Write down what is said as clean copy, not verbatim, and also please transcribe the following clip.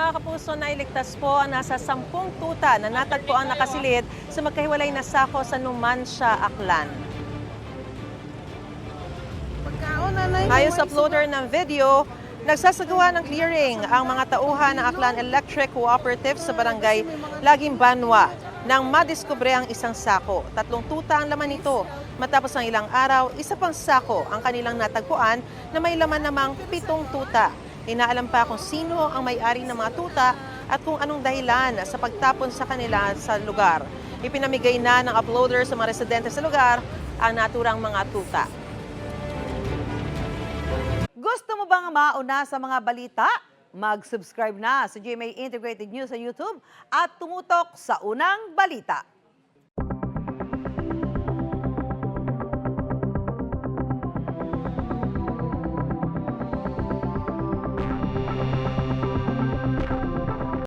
mga kapuso, nailigtas po ang nasa 10 tuta na natagpuan nakasilid sa magkahiwalay na sako sa Numancia, Aklan. Ayon sa uploader ng video, nagsasagawa ng clearing ang mga tauhan ng Aklan Electric Cooperative sa barangay Laging Banwa nang madiskubre ang isang sako. 3 tuta ang laman nito. Matapos ng ilang araw, isa pang sako ang kanilang natagpuan na may laman namang 7 tuta. Inaalam pa kung sino ang may-ari ng mga tuta at kung anong dahilan sa pagtapon sa kanila sa lugar. Ipinamigay na ng uploader sa mga residente sa lugar ang naturang mga tuta. Gusto mo bang mauna sa mga balita? Mag-subscribe na sa GMA Integrated News sa YouTube at tumutok sa unang balita.